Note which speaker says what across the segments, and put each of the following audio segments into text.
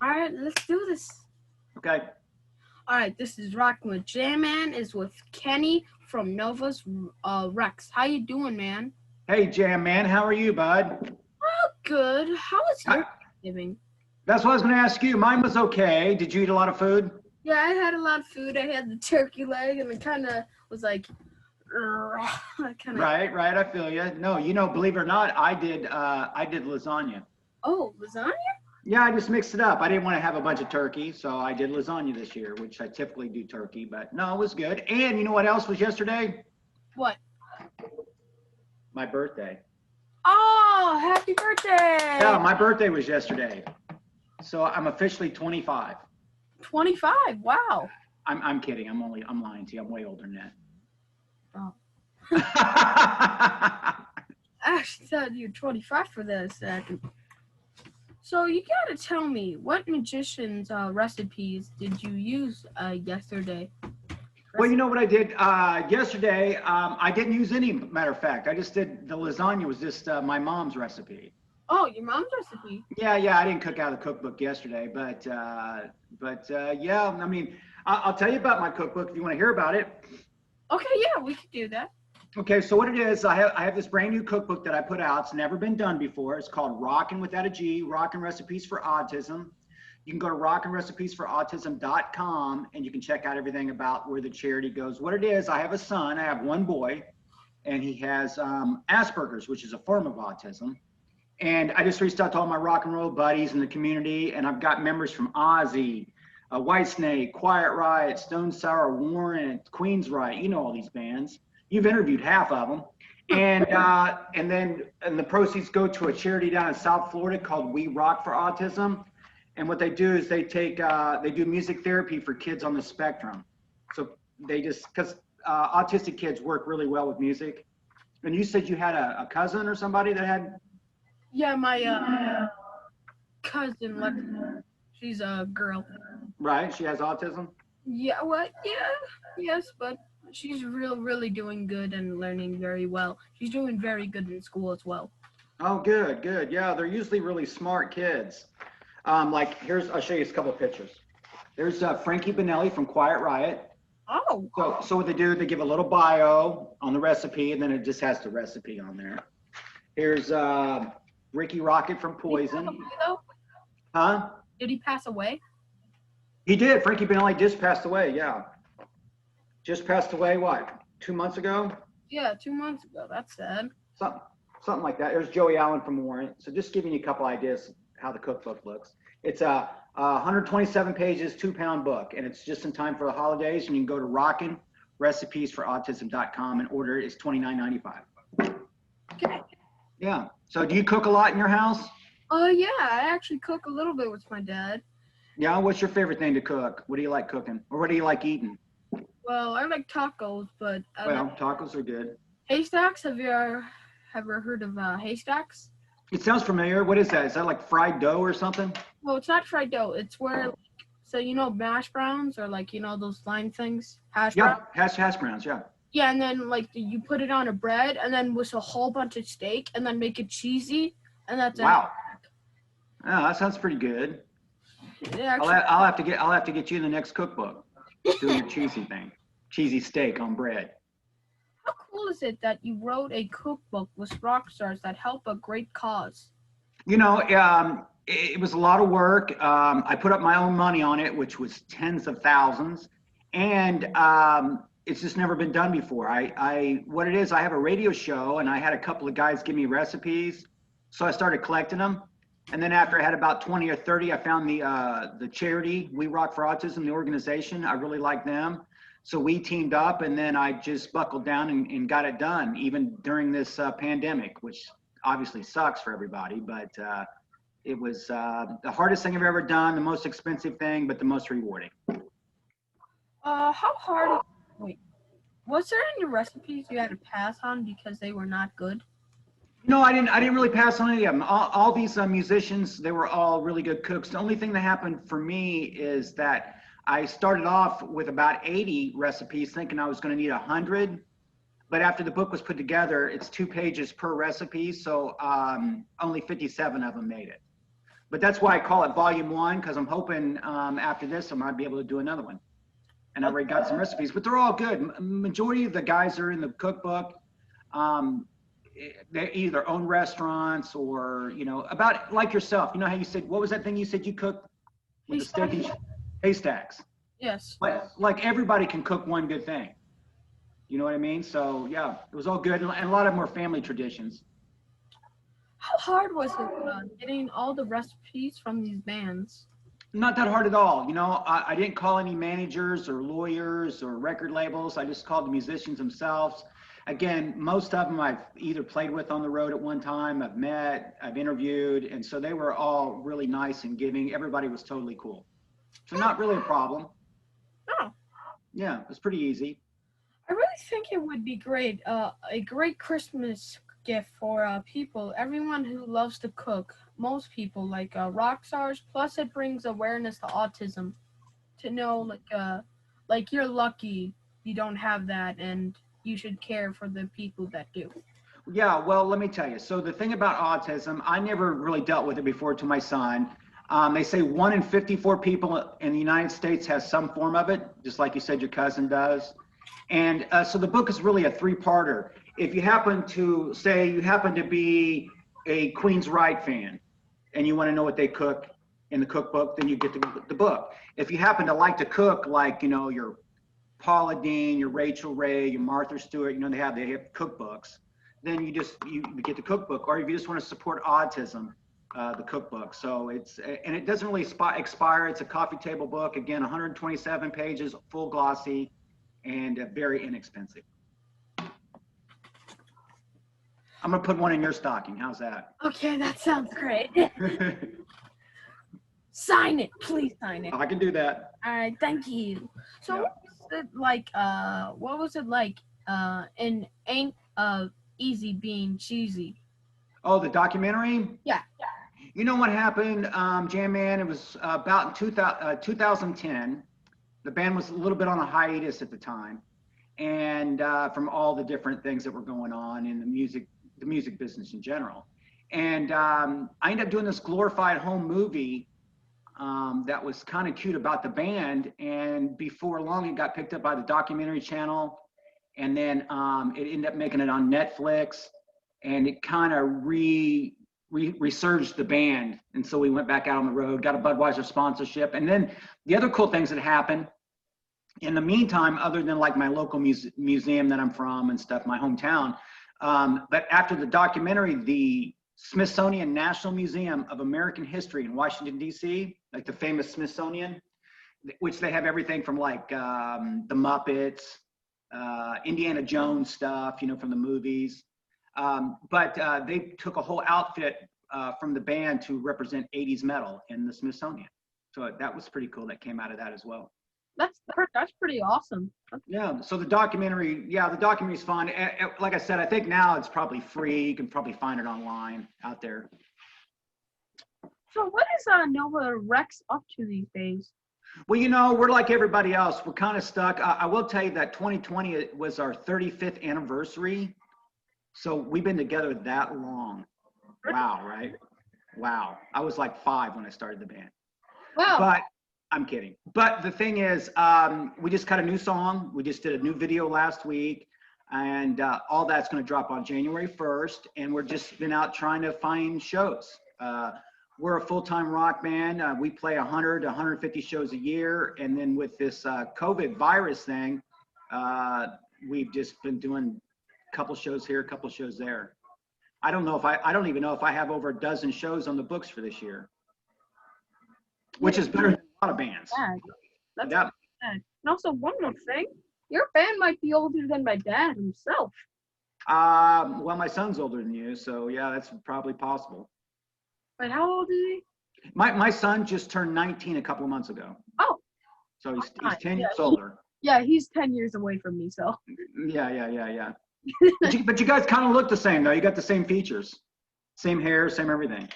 Speaker 1: All right, let's do this.
Speaker 2: Okay.
Speaker 1: All right, this is Rockin with J-Man is with Kenny from Nova's Rex. How you doing, man?
Speaker 2: Hey, Jam Man, how are you, bud?
Speaker 1: Oh, good. How was
Speaker 2: I,
Speaker 1: your Thanksgiving?
Speaker 2: that's what I was going to ask you. Mine was okay. Did you eat a lot of food?
Speaker 1: Yeah, I had a lot of food. I had the turkey leg, and it kind of was like, kind of.
Speaker 2: Right, right. I feel you. No, believe it or not, I did lasagna.
Speaker 1: Oh, lasagna?
Speaker 2: Yeah, I just mixed it up. I didn't want to have a bunch of turkey, so I did lasagna this year, which I typically do turkey, but no, it was good. And you know what else was yesterday?
Speaker 1: What?
Speaker 2: My birthday.
Speaker 1: Oh, happy birthday!
Speaker 2: Yeah, my birthday was yesterday. So I'm officially 25.
Speaker 1: 25. Wow.
Speaker 2: I'm kidding. I'm lying to you. I'm way older than
Speaker 1: Oh.
Speaker 2: that.
Speaker 1: I actually thought you were 25 for that second. So you gotta tell me, what magician's recipes did you use yesterday?
Speaker 2: Well, you know what I did yesterday? I didn't use any, matter of fact. I just did the lasagna was just my mom's recipe.
Speaker 1: Oh, your mom's recipe.
Speaker 2: Yeah, I didn't cook out of the cookbook yesterday, but yeah. I mean, I'll tell you about my cookbook if you want to hear about it.
Speaker 1: Okay, yeah, we could do that.
Speaker 2: Okay, so what it is, I have this brand new cookbook that I put out. It's never been done before. It's called Rockin without a G, Rockin Recipes for Autism. You can go to rockinrecipesforautism.com and you can check out everything about where the charity goes. What it is, I have a son, I have one boy, and he has Asperger's, which is a form of autism. And I just reached out to all my rock and roll buddies in the community, and I've got members from Ozzy, Whitesnake, Quiet Riot, Stone Sour, Warrant, Queen's Riot, you know all these bands. You've interviewed half of them. And the proceeds go to a charity down in South Florida called We Rock for Autism. And what they do is they do music therapy for kids on the spectrum. So because autistic kids work really well with music. And you said you had a cousin or somebody that had?
Speaker 1: Yeah, my cousin, like, she's a girl.
Speaker 2: Right, she has autism?
Speaker 1: Yeah, what? Yeah, yes, but she's really doing good and learning very well. She's doing very good in school as well.
Speaker 2: Oh, good. Yeah, they're usually really smart kids. Like I'll show you a couple of pictures. There's Frankie Benelli from Quiet Riot.
Speaker 1: Oh.
Speaker 2: So what they do, they give a little bio on the recipe, and then it just has the recipe on there. Here's Ricky Rocket from Poison.
Speaker 1: Did he pass away, though?
Speaker 2: Huh?
Speaker 1: Did he pass away?
Speaker 2: He did. Frankie Benelli just passed away. Yeah. Just passed away. What? 2 months ago?
Speaker 1: Yeah, 2 months ago. That's sad.
Speaker 2: Something like that. There's Joey Allen from Warrant. So just giving you a couple ideas how the cookbook looks. It's a 127 pages, 2-pound book, and it's just in time for the holidays. And you can go to rockinrecipesforautism.com and order it. It's $29.95.
Speaker 1: Okay.
Speaker 2: Yeah. So do you cook a lot in your house?
Speaker 1: Yeah, I actually cook a little bit with my dad.
Speaker 2: Yeah. What's your favorite thing to cook? What do you like cooking, or what do you like eating?
Speaker 1: Well, I like tacos, but
Speaker 2: Tacos are good.
Speaker 1: haystacks. Have you ever heard of haystacks?
Speaker 2: It sounds familiar. What is that? Is that like fried dough or something?
Speaker 1: No, it's not fried dough. It's where, so mash browns or those lime things, hash browns.
Speaker 2: Yeah, hash browns. Yeah.
Speaker 1: Yeah, and then you put it on a bread, and then with a whole bunch of steak, and then make it cheesy, and that's it.
Speaker 2: Wow. Oh, that sounds pretty good.
Speaker 1: Yeah,
Speaker 2: I'll have to get you in the next cookbook. Do your cheesy thing, cheesy steak on bread.
Speaker 1: how cool is it that you wrote a cookbook with rock stars that help a great cause?
Speaker 2: It was a lot of work. I put up my own money on it, which was tens of thousands, and it's just never been done before. What it is, I have a radio show, and I had a couple of guys give me recipes, so I started collecting them. And then after I had about 20 or 30, I found the charity, We Rock for Autism, the organization. I really like them. So we teamed up, and then I just buckled down and got it done, even during this pandemic, which obviously sucks for everybody. But it was the hardest thing I've ever done, the most expensive thing, but the most rewarding.
Speaker 1: How hard? Wait, was there any recipes you had to pass on because they were not good?
Speaker 2: No, I didn't really pass on any of them. All these musicians, they were all really good cooks. The only thing that happened for me is that I started off with about 80 recipes, thinking I was going to need 100. But after the book was put together, it's 2 pages per recipe, so only 57 of them made it. But that's why I call it volume 1, because I'm hoping after this I might be able to do another one. And I already got some recipes, but they're all good. Majority of the guys are in the cookbook. They either own restaurants or, you know, about like yourself. You know how you said, what was that thing you said you cooked with the steak and haystacks?
Speaker 1: Yes.
Speaker 2: Like everybody can cook one good thing. You know what I mean? So yeah, it was all good. And a lot of them were family traditions.
Speaker 1: How hard was it getting all the recipes from these bands?
Speaker 2: Not that hard at all. You know, I didn't call any managers or lawyers or record labels. I just called the musicians themselves. Again, most of them I've either played with on the road at one time, I've met, I've interviewed, and so they were all really nice and giving. Everybody was totally cool. So not really a problem.
Speaker 1: Oh.
Speaker 2: Yeah, it was pretty easy.
Speaker 1: I really think it would be great, a great Christmas gift for people, everyone who loves to cook. Most people, like rock stars. Plus, it brings awareness to autism. To know, like you're lucky you don't have that, and you should care for the people that do.
Speaker 2: Yeah, well, let me tell you. So the thing about autism, I never really dealt with it before to my son. They say 1 in 54 people in the United States has some form of it, just like you said your cousin does. And so the book is really a 3-parter. If you happen to say you happen to be a Queen's Riot fan and you want to know what they cook in the cookbook, then you get the book. If you happen to like to cook, like, you know, your Paula Deen, your Rachel Ray, your Martha Stewart, you know, they have cookbooks, then you get the cookbook. Or if you just want to support autism, the cookbook. So and it doesn't really expire. It's a coffee table book. Again, 127 pages, full glossy, and very inexpensive. I'm gonna put one in your stocking. How's that?
Speaker 1: Okay, that sounds great. Sign it, please sign it.
Speaker 2: I can do that.
Speaker 1: All right, thank you. So,
Speaker 2: Yeah.
Speaker 1: what was it like? In Ain't Easy Being Cheesy?
Speaker 2: Oh, the documentary?
Speaker 1: Yeah.
Speaker 2: You know what happened, Jam Man? It was about in 2010. The band was a little bit on a hiatus at the time, and from all the different things that were going on in the music business in general. And I ended up doing this glorified home movie that was kind of cute about the band. And before long, it got picked up by the documentary channel. And then it ended up making it on Netflix. And it kind of resurged the band. And so we went back out on the road, got a Budweiser sponsorship. And then the other cool things that happened in the meantime, other than like my local museum that I'm from and stuff, my hometown, but after the documentary, the Smithsonian National Museum of American History in Washington, D.C., like the famous Smithsonian, which they have everything from like the Muppets, Indiana Jones stuff, you know, from the movies. But they took a whole outfit from the band to represent 80s metal in the Smithsonian. So that was pretty cool. That came out of that as well.
Speaker 1: That's pretty awesome.
Speaker 2: Yeah. So the documentary is fun. Like I said, I think now it's probably free. You can probably find it online out there.
Speaker 1: So what is Mova Rex up to these days?
Speaker 2: Well, you know, we're like everybody else. We're kind of stuck. I will tell you that 2020 was our 35th anniversary. So we've been together that long. Wow, right? Wow. I was like 5 when I started the band.
Speaker 1: Wow.
Speaker 2: But I'm kidding. But the thing is, we just got a new song. We just did a new video last week. And all that's going to drop on January 1st. And we're just been out trying to find shows. We're a full-time rock band. We play 100 to 150 shows a year. And then with this COVID virus thing, we've just been doing a couple shows here, a couple shows there. I don't even know if I have over a dozen shows on the books for this year, which is better than a lot of bands.
Speaker 1: That's bad. And also, one more thing, your band might be older than my dad himself.
Speaker 2: Well, my son's older than you, so yeah, that's probably possible.
Speaker 1: But how old is he?
Speaker 2: My son just turned 19 a couple of months ago.
Speaker 1: Oh.
Speaker 2: So he's 10 years older.
Speaker 1: Yeah, he's 10 years away from me, so.
Speaker 2: Yeah. But you guys kind of look the same, though. You got the same features. Same hair, same everything.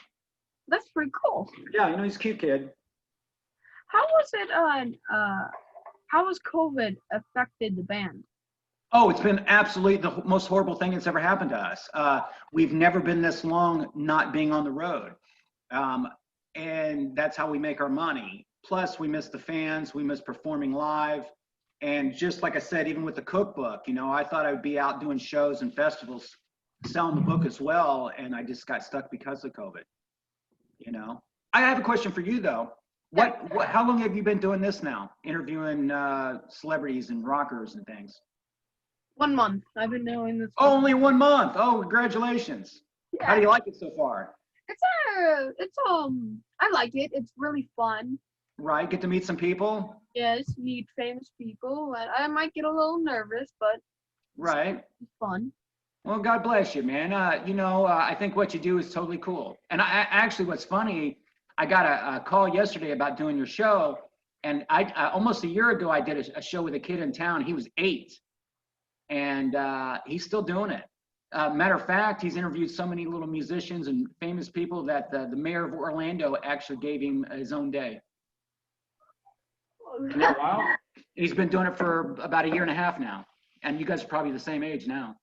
Speaker 1: That's pretty cool.
Speaker 2: Yeah, you know, he's a cute kid.
Speaker 1: How was it how has COVID affected the band?
Speaker 2: Oh, it's been absolutely the most horrible thing that's ever happened to us. We've never been this long not being on the road. and that's how we make our money. Plus, we miss the fans, we miss performing live. And just like I said, even with the cookbook, you know, I thought I would be out doing shows and festivals selling the book as well, and I just got stuck because of COVID. You know, I have a question for you though. How long have you been doing this now? Interviewing celebrities and rockers and things?
Speaker 1: 1 month. I've been doing this.
Speaker 2: Only 1 month. Oh, congratulations.
Speaker 1: Yeah.
Speaker 2: How do you like it so far?
Speaker 1: It's I like it. It's really fun.
Speaker 2: Right, get to meet some people.
Speaker 1: Yes, meet famous people. I might get a little nervous, but
Speaker 2: right,
Speaker 1: it's fun.
Speaker 2: Well, God bless you, man. You know, I think what you do is totally cool. And actually, what's funny, I got a call yesterday about doing your show, and I almost a year ago I did a show with a kid in town. He was 8, and he's still doing it. Matter of fact, he's interviewed so many little musicians and famous people that the mayor of Orlando actually gave him his own day. Isn't that wild? He's been doing it for about a year and a half now, and you guys are probably the same age now.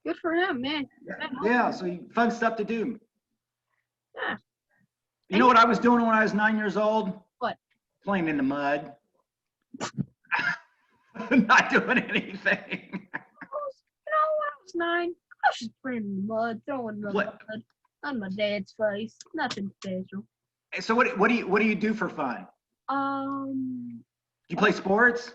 Speaker 1: Good for him, man.
Speaker 2: Yeah, so fun stuff to do.
Speaker 1: Yeah.
Speaker 2: You know what I was doing when I was 9 years old?
Speaker 1: What?
Speaker 2: Playing in the mud. Not doing anything.
Speaker 1: When I was 9, I was just playing in the mud, throwing the mud on my dad's face. Nothing special.
Speaker 2: So what do you do for fun? You play sports?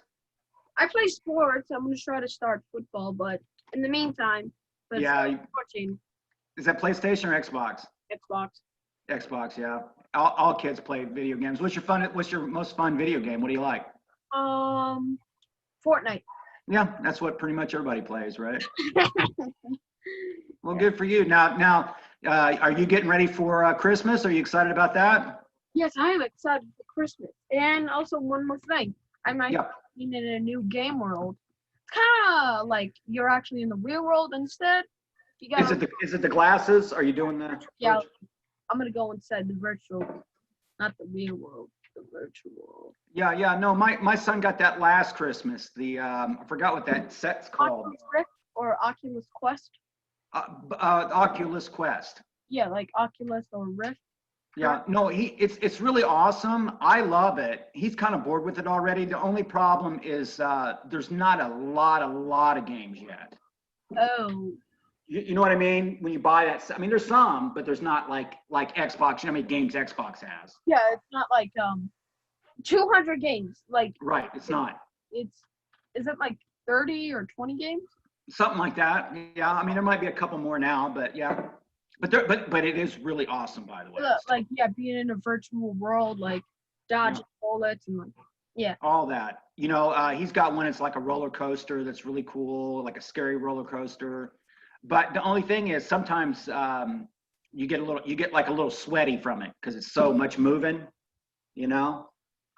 Speaker 1: I play sports. I'm gonna try to start football, but in the meantime, watching.
Speaker 2: Is that PlayStation or Xbox?
Speaker 1: Xbox.
Speaker 2: Xbox, yeah. All kids play video games. What's your most fun video game? What do you like?
Speaker 1: Fortnite.
Speaker 2: Yeah, that's what pretty much everybody plays, right? Well, good for you. Now, are you getting ready for Christmas? Are you excited about that?
Speaker 1: Yes, I am excited for Christmas. And also one more thing. I might be in a new game world. It's kind of like you're actually in the real world instead.
Speaker 2: Is it the glasses? Are you doing that?
Speaker 1: Yeah, I'm going to go inside the virtual, not the real world, the virtual.
Speaker 2: Yeah. No, my son got that last Christmas. I forgot what that set's called.
Speaker 1: Oculus Rift or Oculus Quest?
Speaker 2: Oculus Quest.
Speaker 1: Yeah, like Oculus or Rift.
Speaker 2: Yeah, no, it's really awesome. I love it. He's kind of bored with it already. The only problem is there's not a lot of games yet.
Speaker 1: Oh.
Speaker 2: You know what I mean? When you buy that, I mean, there's some, but there's not like Xbox. You know how many games Xbox has?
Speaker 1: Yeah, it's not like 200 games. Like
Speaker 2: right, it's not.
Speaker 1: Is it like 30 or 20 games?
Speaker 2: Something like that. Yeah, I mean, there might be a couple more now, but yeah. But it is really awesome, by the way.
Speaker 1: Like being in a virtual world, like dodging bullets and
Speaker 2: all that. You know, he's got one. It's like a roller coaster that's really cool, like a scary roller coaster. But the only thing is, sometimes you get like a little sweaty from it because it's so much moving. You know.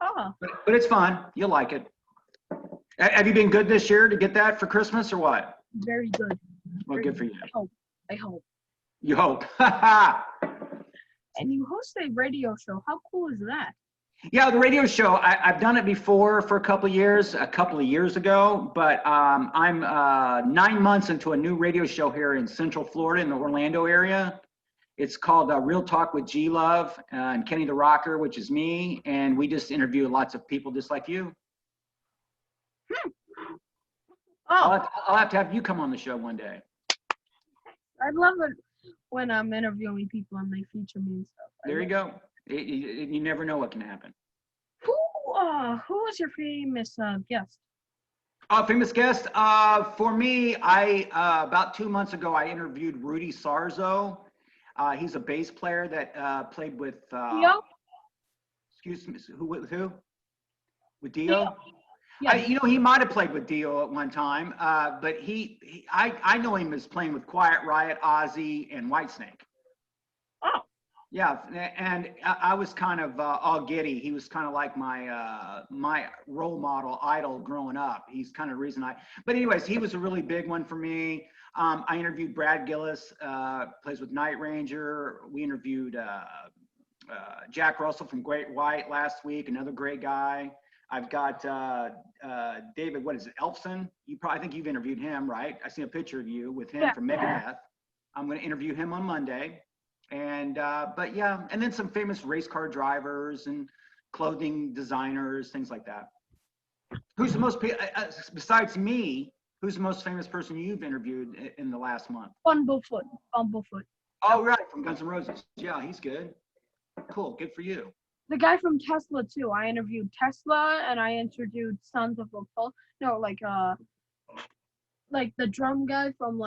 Speaker 2: But it's fun. You'll like it. Have you been good this year to get that for Christmas or what?
Speaker 1: Very good.
Speaker 2: Well, good for you.
Speaker 1: I hope.
Speaker 2: You hope.
Speaker 1: And you host a radio show. How cool is that?
Speaker 2: Yeah, the radio show. I've done it before for a couple of years ago, but I'm 9 months into a new radio show here in Central Florida in the Orlando area. It's called Real Talk with G Love and Kenny the Rocker, which is me, and we just interview lots of people just like you. I'll have to have you come on the show one day.
Speaker 1: I'd love it when I'm interviewing people and they feature me and stuff.
Speaker 2: There you go. You never know what can happen.
Speaker 1: Who was your famous guest?
Speaker 2: Famous guest? For me, about 2 months ago, I interviewed Rudy Sarzo. He's a bass player that played with.
Speaker 1: Dio?
Speaker 2: Excuse me, who? With Dio?
Speaker 1: Yeah.
Speaker 2: He might have played with Dio at one time, but I know him as playing with Quiet Riot, Ozzy, and Whitesnake.
Speaker 1: Oh.
Speaker 2: Yeah, and I was kind of all giddy. He was kind of like my role model, idol growing up. He's kind of the reason but anyways, he was a really big one for me. I interviewed Brad Gillis, plays with Night Ranger. We interviewed Jack Russell from Great White last week, another great guy. I've got David, what is it, Elfson? I think you've interviewed him, right? I see a picture of you with him from Megadeth. I'm going to interview him on Monday. And but yeah, and then some famous race car drivers and clothing designers, things like that. Who's the most besides me? Who's the most famous person you've interviewed in the last month?
Speaker 1: Bumblefoot. Bumblefoot.
Speaker 2: Oh, right, from Guns N' Roses. Yeah, he's good. Cool, good for you.
Speaker 1: The guy from Tesla too. I interviewed Tesla and I interviewed Sons of Apollo. No, like the drum guy from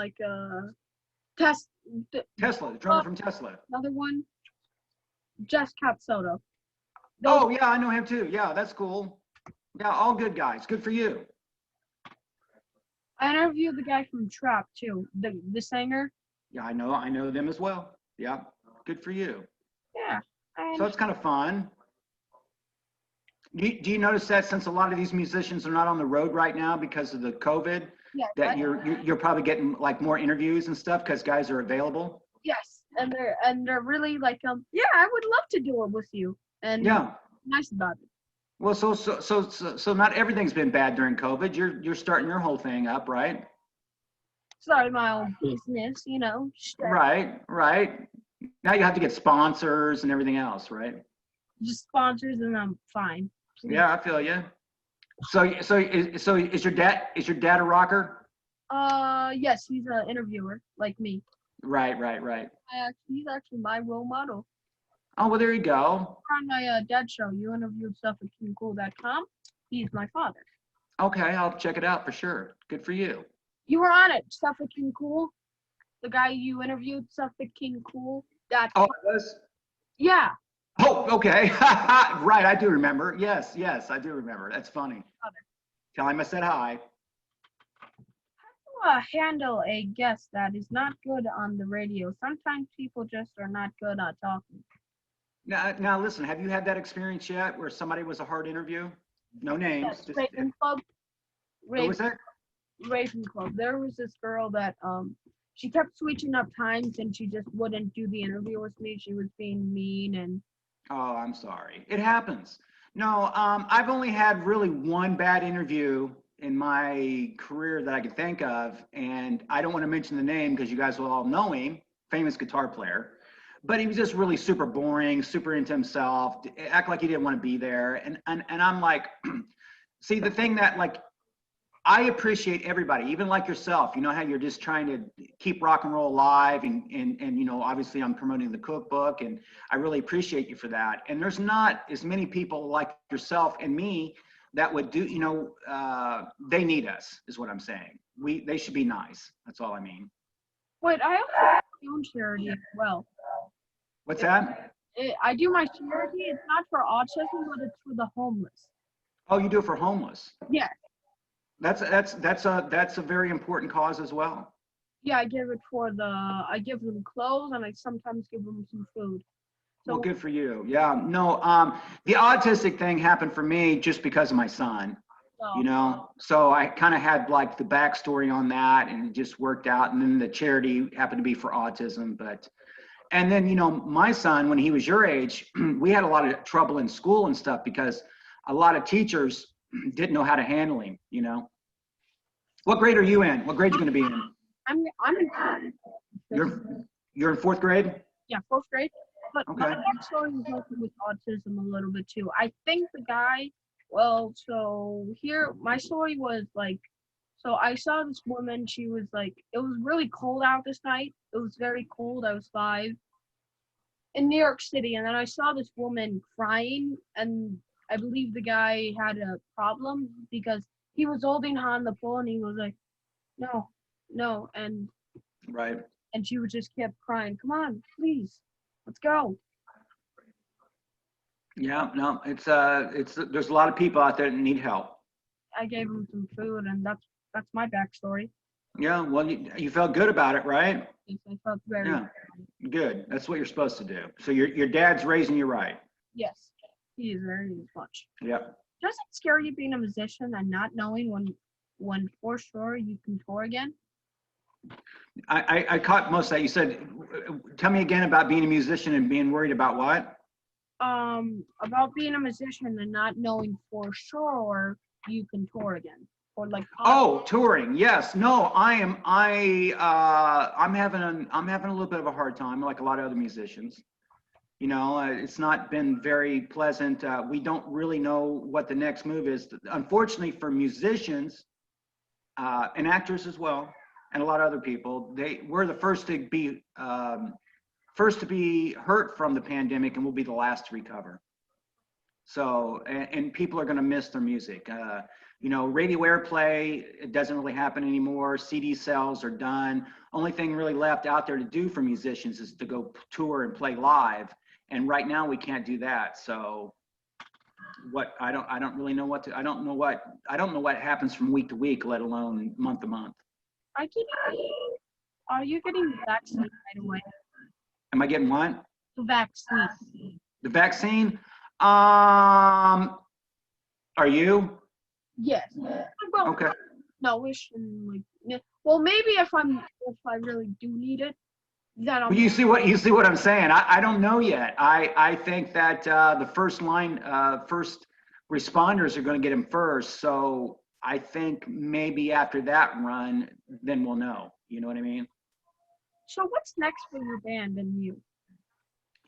Speaker 2: Tesla, the drummer from Tesla.
Speaker 1: Another one, Jess Capsoto.
Speaker 2: Oh yeah, I know him too. Yeah, that's cool. Yeah, all good guys. Good for you.
Speaker 1: I interviewed the guy from Trap too, the singer.
Speaker 2: Yeah, I know them as well. Yeah, good for you.
Speaker 1: Yeah.
Speaker 2: So it's kind of fun. Do you notice that since a lot of these musicians are not on the road right now because of the COVID, that you're probably getting like more interviews and stuff because guys are available?
Speaker 1: Yes, and they're really like yeah, I would love to do it with you, and
Speaker 2: yeah,
Speaker 1: nice about it.
Speaker 2: Well, so not everything's been bad during COVID. You're starting your whole thing up, right?
Speaker 1: Starting my own business, you know.
Speaker 2: Right. Now you have to get sponsors and everything else, right?
Speaker 1: Just sponsors, and I'm fine. Please.
Speaker 2: Yeah, I feel you. So is your dad a rocker?
Speaker 1: Yes, he's an interviewer like me.
Speaker 2: Right.
Speaker 1: He's actually my role model.
Speaker 2: Oh, well, there you go.
Speaker 1: On my dad's show, you interviewed stuff at KingCool.com. He's my father.
Speaker 2: Okay, I'll check it out for sure. Good for you.
Speaker 1: You were on it, Stuff at King Cool. The guy you interviewed, Stuff at KingCool.com.
Speaker 2: Oh, it was?
Speaker 1: Yeah.
Speaker 2: Oh, okay. Right, I do remember. Yes, I do remember. That's funny. Tell him I said hi.
Speaker 1: How do handle a guest that is not good on the radio? Sometimes people just are not good at talking.
Speaker 2: Now listen, have you had that experience yet where somebody was a hard interview? No names.
Speaker 1: Yes, Raven Club.
Speaker 2: What was that?
Speaker 1: Raven Club. There was this girl that she kept switching up times and she just wouldn't do the interview with me. She was being mean and.
Speaker 2: Oh, I'm sorry. It happens. No, I've only had really one bad interview in my career that I could think of, and I don't want to mention the name because you guys will all know him. Famous guitar player. But he was just really super boring, super into himself, act like he didn't want to be there. And I'm like, see, the thing that like, I appreciate everybody, even like yourself, you know how you're just trying to keep rock and roll alive and you know, obviously I'm promoting the cookbook and I really appreciate you for that. And there's not as many people like yourself and me that would do, you know, they need us is what I'm saying. They should be nice. That's all I mean.
Speaker 1: Wait, I also have my own charity as well.
Speaker 2: What's that?
Speaker 1: I do my charity. It's not for autism, but it's for the homeless.
Speaker 2: Oh, you do it for homeless?
Speaker 1: Yeah.
Speaker 2: That's a very important cause as well.
Speaker 1: Yeah, I give them clothes and I sometimes give them some food. So,
Speaker 2: well, good for you. Yeah, no, the autistic thing happened for me just because of my son. You know, so I kind of had like the backstory on that and it just worked out. And then the charity happened to be for autism, and then, you know, my son, when he was your age, we had a lot of trouble in school and stuff because a lot of teachers didn't know how to handle him, you know. What grade are you in? What grade are you going to be in?
Speaker 1: I'm in.
Speaker 2: You're in fourth grade?
Speaker 1: Yeah, fourth grade. But
Speaker 2: okay.
Speaker 1: My backstory was also with autism a little bit too. I think the guy, well, so here, my story was like, so I saw this woman, she was like, it was really cold out this night. It was very cold. I was 5 in New York City. And then I saw this woman crying and I believe the guy had a problem because he was holding her on the pole and he was like, no. And
Speaker 2: right.
Speaker 1: And she would just kept crying. Come on, please, let's go.
Speaker 2: Yeah, no, it's there's a lot of people out there that need help.
Speaker 1: I gave him some food and that's my backstory.
Speaker 2: Yeah, well, you felt good about it, right?
Speaker 1: Yes, I felt very
Speaker 2: good. That's what you're supposed to do. So your dad's raising you right.
Speaker 1: Yes, he is very much.
Speaker 2: Yep.
Speaker 1: Does it scare you being a musician and not knowing when for sure you can tour again?
Speaker 2: I caught most of that. You said, tell me again about being a musician and being worried about what?
Speaker 1: About being a musician and not knowing for sure you can tour again. or like
Speaker 2: Oh, touring. Yes. No, I'm having a little bit of a hard time, like a lot of other musicians. You know, it's not been very pleasant. We don't really know what the next move is. Unfortunately for musicians, and actors as well, and a lot of other people, we're the first to be hurt from the pandemic, and we'll be the last to recover. So, and people are going to miss their music. You know, radio airplay, it doesn't really happen anymore. CD sales are done. Only thing really left out there to do for musicians is to go tour and play live. And right now we can't do that. So I don't really know I don't know what happens from week to week, let alone month to month.
Speaker 1: Are you getting the vaccine right away?
Speaker 2: Am I getting what?
Speaker 1: The vaccine.
Speaker 2: The vaccine? Are you?
Speaker 1: Yes. Well,
Speaker 2: okay.
Speaker 1: No, well, maybe if I really do need it, then I'll.
Speaker 2: Well, you see what I'm saying? I don't know yet. I think that the first responders are going to get them first. So I think maybe after that run, then we'll know. You know what I mean?
Speaker 1: So what's next for your band and you?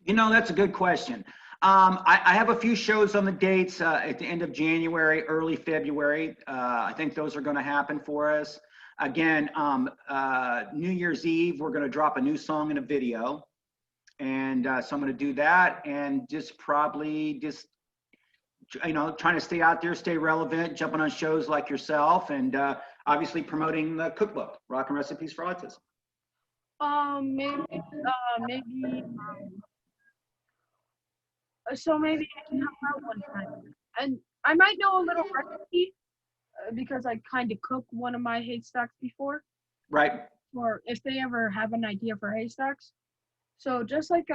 Speaker 2: You know, that's a good question. I have a few shows on the dates at the end of January, early February. I think those are going to happen for us. Again, New Year's Eve, we're going to drop a new song and a video. And so I'm going to do that and probably you know, trying to stay out there, stay relevant, jumping on shows like yourself, and obviously promoting the cookbook, Rockin Recipes for Autism.
Speaker 1: So maybe I can help out one time. And I might know a little recipe because I kind of cooked one of my haystacks before.
Speaker 2: Right.
Speaker 1: Or if they ever have an idea for haystacks. So just like,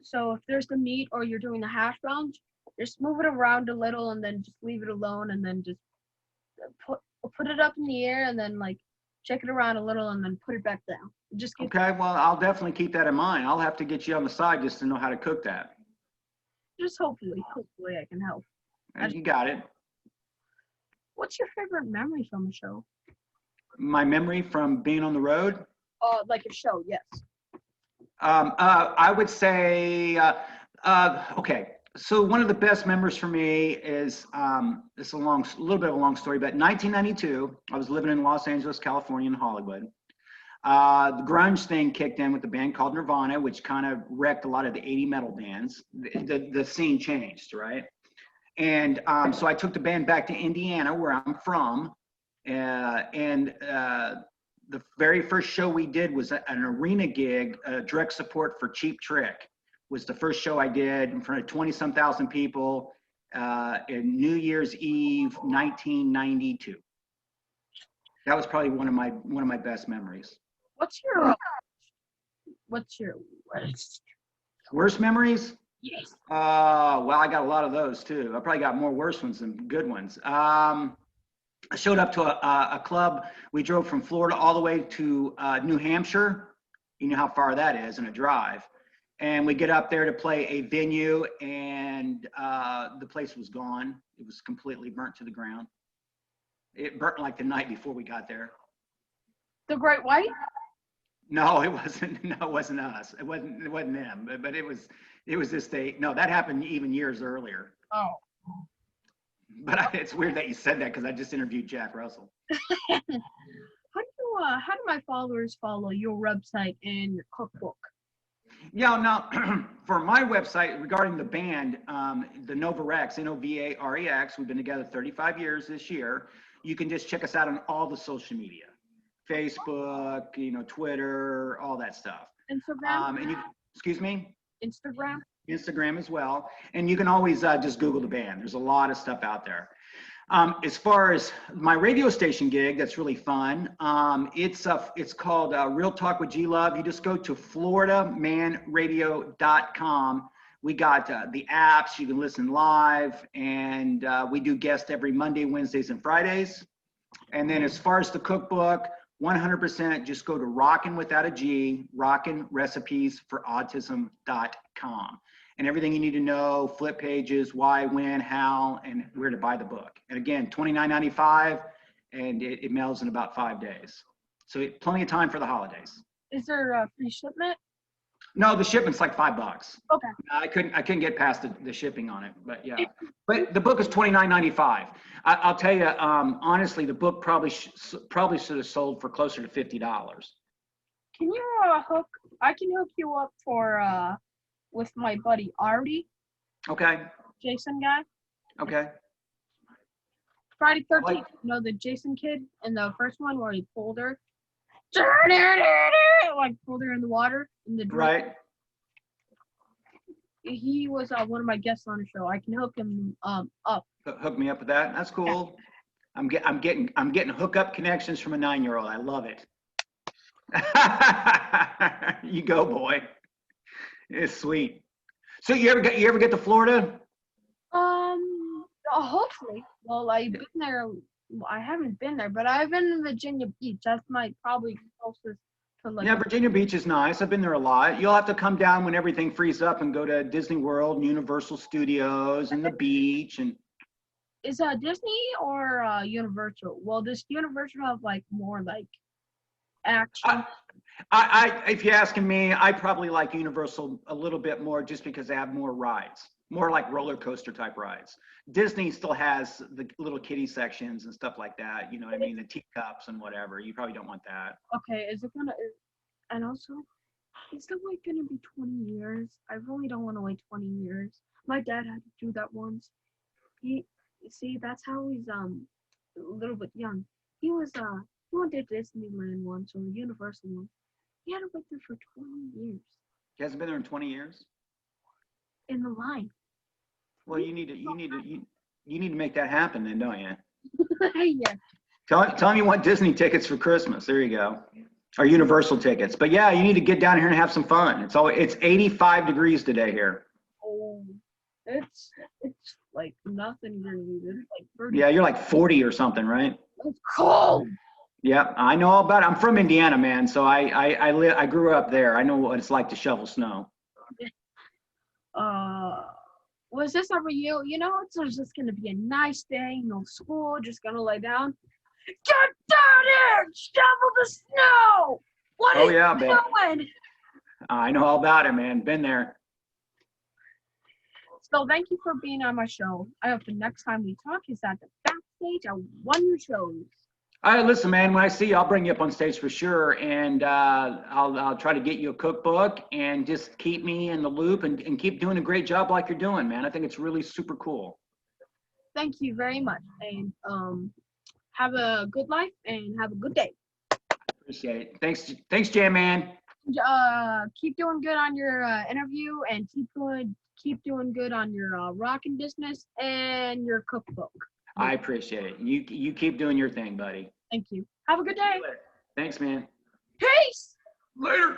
Speaker 1: so if there's the meat or you're doing the hash browns, just move it around a little and then just leave it alone and then just put it up in the air and then like check it around a little and then put it back down.
Speaker 2: Okay, well, I'll definitely keep that in mind. I'll have to get you on the side just to know how to cook that.
Speaker 1: Just hopefully I can help.
Speaker 2: You got it.
Speaker 1: What's your favorite memory from a show?
Speaker 2: My memory from being on the road?
Speaker 1: Like a show, yes.
Speaker 2: I would say, okay. So one of the best memories for me is, it's a little bit of a long story, but 1992, I was living in Los Angeles, California, in Hollywood. The grunge thing kicked in with the band called Nirvana, which kind of wrecked a lot of the 80 metal bands. The scene changed, right? And so I took the band back to Indiana, where I'm from. The very first show we did was an arena gig, direct support for Cheap Trick. Was the first show I did in front of 20-some thousand people in New Year's Eve, 1992. That was probably one of my best memories.
Speaker 1: What's your
Speaker 2: worst memories?
Speaker 1: Yes.
Speaker 2: Well, I got a lot of those too. I probably got more worse ones than good ones. I showed up to a club. We drove from Florida all the way to New Hampshire. You know how far that is in a drive. And we get up there to play a venue, and the place was gone. It was completely burnt to the ground. It burnt like the night before we got there.
Speaker 1: The Great White?
Speaker 2: No, it wasn't. No, it wasn't us. It wasn't them. But it was this state. No, that happened even years earlier.
Speaker 1: Oh.
Speaker 2: But it's weird that you said that because I just interviewed Jack Russell.
Speaker 1: How do my followers follow your website and your cookbook?
Speaker 2: Yeah, now for my website regarding the band, the Nova Rex, Novarex, we've been together 35 years this year. You can just check us out on all the social media, Facebook, you know, Twitter, all that stuff.
Speaker 1: Instagram.
Speaker 2: Excuse me.
Speaker 1: Instagram
Speaker 2: as well, and you can always just Google the band. There's a lot of stuff out there. As far as my radio station gig, that's really fun. It's called Real Talk with G Love. You just go to floridamanradio.com. We got the apps. You can listen live, and we do guests every Monday, Wednesdays, and Fridays. And then as far as the cookbook, 100% just go to Rockin without a G, Rockin Recipes for Autism.com. and everything you need to know, flip pages, why, when, how, and where to buy the book. And again, $29.95, and it mails in about 5 days. So plenty of time for the holidays.
Speaker 1: Is there a free shipment?
Speaker 2: No, the shipment's like $5.
Speaker 1: Okay.
Speaker 2: I couldn't get past the shipping on it, but yeah. But the book is $29.95. I'll tell you, honestly, the book probably should have sold for closer to $50.
Speaker 1: Can you I can hook you up for with my buddy Artie,
Speaker 2: Okay.
Speaker 1: Jason guy.
Speaker 2: Okay.
Speaker 1: Friday 13th, you know the Jason kid in the first one where he pulled her, like pulled her in the water in the drink.
Speaker 2: Right.
Speaker 1: He was one of my guests on the show. I can hook him up.
Speaker 2: Hook me up with that. That's cool. Yeah. I'm getting hookup connections from a 9-year-old. I love it. You go, boy. It's sweet. So you ever get to Florida?
Speaker 1: Hopefully. Well, I've been there. I haven't been there, but I've been in Virginia Beach. That's my probably closest to like.
Speaker 2: Yeah, Virginia Beach is nice. I've been there a lot. You'll have to come down when everything frees up and go to Disney World, and Universal Studios, and the beach. And
Speaker 1: is Disney or Universal? Well, does Universal have like more like action?
Speaker 2: If you're asking me, I probably like Universal a little bit more just because they have more rides, more like roller coaster type rides. Disney still has the little kiddie sections and stuff like that. You know what I mean? The teacups and whatever. You probably don't want that.
Speaker 1: Okay, is it gonna? And also, is the wait gonna be 20 years? I really don't want to wait 20 years. My dad had to do that once. That's how he's a little bit young. He went to Disneyland once or Universal once. He had to wait there for 20 years.
Speaker 2: He hasn't been there in 20 years?
Speaker 1: In the line.
Speaker 2: Well, you need to make that happen then, don't you?
Speaker 1: Yeah.
Speaker 2: Tell him you want Disney tickets for Christmas. There you go. Or Universal tickets. But yeah, you need to get down here and have some fun. It's 85 degrees today here.
Speaker 1: Oh, it's like nothing degrees. It's like 30.
Speaker 2: Yeah, you're like 40 or something, right?
Speaker 1: It's cold.
Speaker 2: Yeah, I know all about it. I'm from Indiana, man. So I grew up there. I know what it's like to shovel snow.
Speaker 1: Was this ever you? You know, it's just gonna be a nice day, no school, just gonna lay down. Get down here, shovel the snow. What are you doing?
Speaker 2: I know all about it, man. Been there.
Speaker 1: So thank you for being on my show. I hope the next time we talk is at the backstage at one of your shows.
Speaker 2: All right, listen, man, when I see you, I'll bring you up on stage for sure. And I'll try to get you a cookbook and just keep me in the loop and keep doing a great job like you're doing, man. I think it's really super cool.
Speaker 1: Thank you very much. And have a good life and have a good day.
Speaker 2: Appreciate it. Thanks, Jam Man.
Speaker 1: Keep doing good on your interview and keep doing good on your rockin' business and your cookbook.
Speaker 2: I appreciate it. You keep doing your thing, buddy.
Speaker 1: Thank you. Have a good day.
Speaker 2: Thanks, man.
Speaker 1: Peace.
Speaker 2: Later.